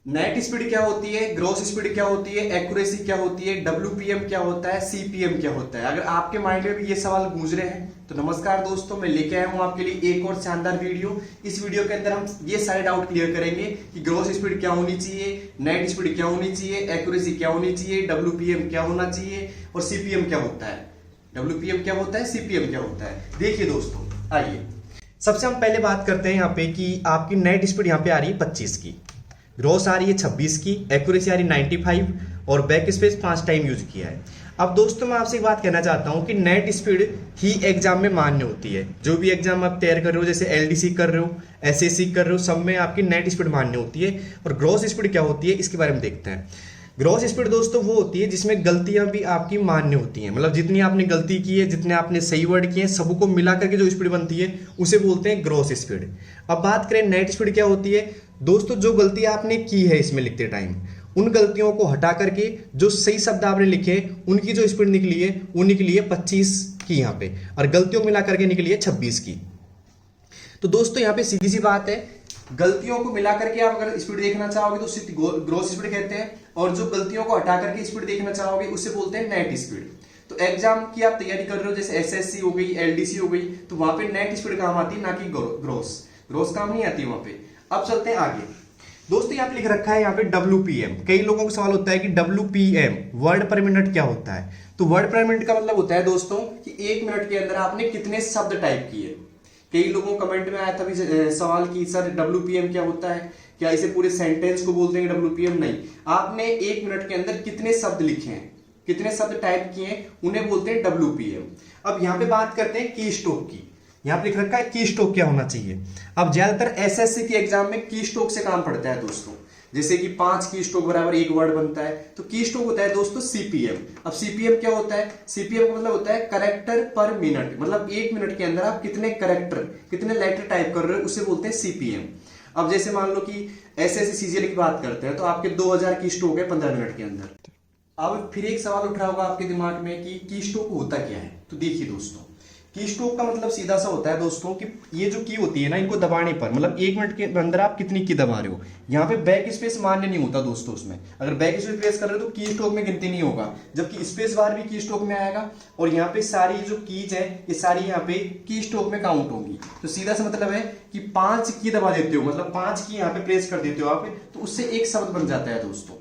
Net speed क्या होती है, ग्रॉस स्पीड क्या होती है, एक्यूरेसी क्या होती है, डब्ल्यूपीएम क्या होता है, सीपीएम क्या होता है। अगर आपके माइंड में भी ये सवाल गूंज रहे हैं तो नमस्कार दोस्तों, मैं लेके आया हूं आपके लिए एक और शानदार वीडियो। इस वीडियो के अंदर हम ये सारे डाउट क्लियर करेंगे कि ग्रॉस स्पीड क्या होनी चाहिए, नेट स्पीड क्या होनी चाहिए, एक्यूरेसी क्या होनी चाहिए, डब्ल्यूपीएम क्या होना चाहिए और सीपीएम क्या होता है। डब्ल्यूपीएम क्या होता है, सीपीएम क्या होता है, देखिए दोस्तों। आइए सबसे हम पहले बात करते हैं यहाँ पे कि आपकी नेट स्पीड यहाँ पे आ रही है 25 की, ग्रॉस आ रही है 26 की, एक्यूरेसी आ रही है 95 और बैक स्पेस 5 टाइम यूज किया है। अब दोस्तों मैं आपसे एक बात कहना चाहता हूं कि नेट स्पीड ही एग्जाम में मान्य होती है। जो भी एग्जाम आप तैयार कर रहे हो, जैसे एलडीसी कर रहे हो, एसएससी कर रहे हो, सब में आपकी नेट स्पीड मान्य होती है। और ग्रॉस स्पीड क्या होती है इसके बारे में देखते हैं। ग्रॉस स्पीड दोस्तों वो होती है जिसमें गलतियां भी आपकी मान्य होती हैं, मतलब जितनी आपने गलती की है, जितने आपने सही वर्ड किए हैं, सबको मिला करके जो स्पीड बनती है उसे बोलते हैं ग्रॉस स्पीड। अब बात करें नेट स्पीड क्या होती है दोस्तों, जो गलती आपने की है इसमें लिखते टाइम, उन गलतियों को हटा करके जो सही शब्द आपने लिखे उनकी जो स्पीड निकली है वो निकली है 25 की यहाँ पे, और गलतियों को मिला करके निकली है 26 की। तो दोस्तों यहाँ पे सीधी सी बात है, गलतियों को मिला करके आप अगर स्पीड देखना चाहोगे तो उसे ग्रॉस स्पीड कहते हैं, और जो गलतियों को हटा करके स्पीड देखना चाहोगे उसे बोलते हैं नेट स्पीड। तो एग्जाम की आप तैयारी कर रहे हो, जैसे एसएससी हो गई, एलडीसी हो गई, तो वहां पे नेट स्पीड काम आती है, ना कि ग्रॉस काम नहीं आती वहां पे। अब चलते हैं आगे दोस्तों, यहाँ पे लिख रखा है यहाँ पे डब्ल्यूपीएम। कई लोगों को सवाल होता है कि डब्ल्यूपीएम वर्ड पर मिनट क्या होता है। तो वर्ड पर मिनट का मतलब होता है दोस्तों कि 1 मिनट के अंदर आपने कितने शब्द टाइप किए। कई लोगों को कमेंट में आया था भी सवाल कि सर डब्ल्यूपीएम क्या होता है, क्या इसे पूरे सेंटेंस को बोल देंगे डब्ल्यूपीएम? नहीं, आपने 1 मिनट के अंदर कितने शब्द लिखे हैं, कितने शब्द टाइप किए हैं, उन्हें बोलते हैं डब्ल्यूपीएम। अब यहाँ पे बात करते हैं की स्ट्रोक की। यहाँ पे लिख रखा है की स्ट्रोक क्या होना चाहिए। अब ज्यादातर एसएससी के एग्जाम में की स्ट्रोक से काम पड़ता है दोस्तों, जैसे कि 5 की स्ट्रोक बराबर 1 वर्ड बनता है, तो की स्ट्रोक होता है दोस्तों सीपीएम। अब सीपीएम क्या होता है, सीपीएम का मतलब होता है करेक्टर पर मिनट, मतलब 1 मिनट के अंदर आप कितने करेक्टर, कितने लेटर टाइप कर रहे हो उसे बोलते हैं सीपीएम। अब जैसे मान लो कि एसएससी सीजीएल की बात करते हैं तो आपके 2000 की स्ट्रोक है 15 मिनट के अंदर। अब फिर एक सवाल उठ रहा होगा आपके दिमाग में कि की स्ट्रोक होता क्या है। तो देखिए दोस्तों, की स्ट्रोक का मतलब सीधा सा होता है दोस्तों कि ये जो की होती है ना, इनको दबाने पर, मतलब 1 मिनट के अंदर आप कितनी की दबा रहे हो। यहाँ पे बैक स्पेस मान्य नहीं होता दोस्तों उसमें। अगर बैक स्पेस प्रेस कर रहे हो तो की स्ट्रोक में गिनती नहीं होगा, जबकि स्पेस बार भी की स्ट्रोक में आएगा, और यहाँ पे सारी जो कीज है ये सारी यहाँ पे की स्ट्रोक में काउंट होंगी। तो सीधा सा मतलब है कि 5 की दबा देते हो, मतलब 5 की यहाँ पे प्रेस कर देते हो आप, तो उससे एक शब्द बन जाता है दोस्तों।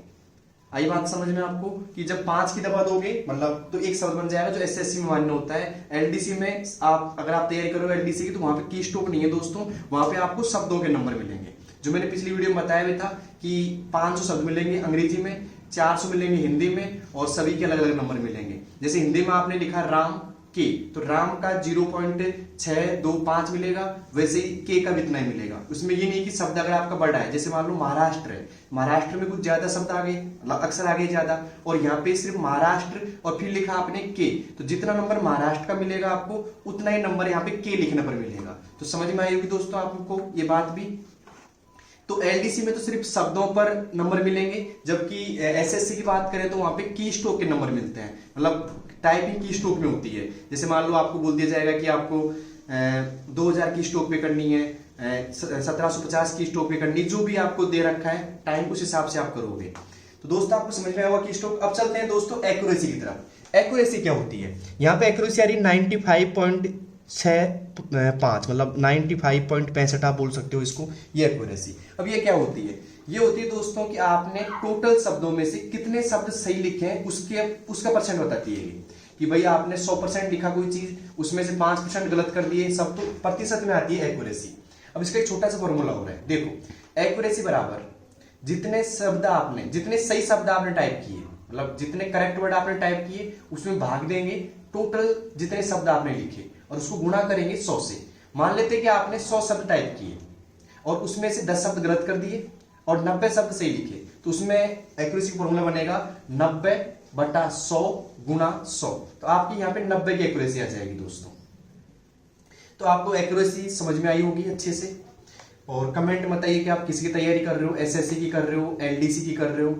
आई बात समझ में आपको कि जब 5 की दबा दोगे मतलब तो एक शब्द बन जाएगा, जो एसएससी में मान्य होता है। एलडीसी में आप अगर आप तैयारी करो एलडीसी की, तो वहां पे की स्ट्रोक नहीं है दोस्तों, वहां पे आपको शब्दों के नंबर मिलेंगे। जो मैंने पिछली वीडियो में बताया भी था कि 500 शब्द मिलेंगे अंग्रेजी में, 400 मिलेंगे हिंदी में, और सभी के अलग अलग नंबर मिलेंगे। जैसे हिंदी में आपने लिखा राम के, तो राम का 0.625 मिलेगा, वैसे ही के का भी इतना ही मिलेगा। उसमें ये नहीं कि शब्द अगर आपका बड़ा है, जैसे मान लो महाराष्ट्र है, महाराष्ट्र में कुछ ज्यादा शब्द आ गए, अक्षर आ गए ज्यादा, और यहाँ पे सिर्फ महाराष्ट्र और फिर लिखा आपने के, तो जितना नंबर महाराष्ट्र का मिलेगा आपको उतना ही नंबर यहाँ पे के लिखने पर मिलेगा। तो समझ में आई होगी दोस्तों आपको ये बात भी। तो एलडीसी में तो सिर्फ शब्दों पर नंबर मिलेंगे, जबकि एसएससी की बात करें तो वहां पे की स्ट्रोक के नंबर मिलते हैं, मतलब टाइपिंग की स्ट्रोक में होती है। जैसे मान लो आपको बोल दिया जाएगा कि आपको 2000 की स्ट्रोक पे करनी है, 1750 की स्ट्रोक पे करनी, जो भी आपको दे रखा है टाइम, उस हिसाब से आप करोगे। तो दोस्तों आपको समझ में आया की स्ट्रोक। अब चलते हैं दोस्तों एक्यूरेसी की तरफ। एक्यूरेसी क्या होती है, यहाँ पे एक्यूरेसी आ रही 95.65, मतलब 95.65 आप बोल सकते हो इसको, ये एक्यूरेसी। अब ये क्या होती है, ये होती है दोस्तों कि आपने टोटल शब्दों में से कितने शब्द सही लिखे हैं उसका परसेंट बताती है कि भाई आपने 100% लिखा कोई चीज, उसमें से 5% गलत कर दिए, सब तो प्रतिशत में आती है एक्यूरेसी। अब इसका एक छोटा सा फॉर्मूला हो रहा है, देखो एक्यूरेसी बराबर जितने सही शब्द आपने टाइप किए, मतलब जितने करेक्ट वर्ड आपने टाइप किए उसमें भाग देंगे टोटल जितने शब्द आपने लिखे, और उसको गुणा करेंगे 100 से। मान लेते हैं कि आपने 100 शब्द टाइप किए और उसमें से 10 शब्द गलत कर दिए और 90 शब्द सही लिखे, तो उसमें एक्यूरेसी फॉर्मूला बनेगा 90/100 गुणा 100। तो आपकी यहाँ पे 90 की एक्यूरेसी आ जाएगी दोस्तों। तो आपको एक्यूरेसी समझ में आई होगी अच्छे से। और कमेंट में बताइए कि आप किसकी तैयारी कर रहे हो, एसएससी की कर रहे हो, एलडीसी की कर रहे हो,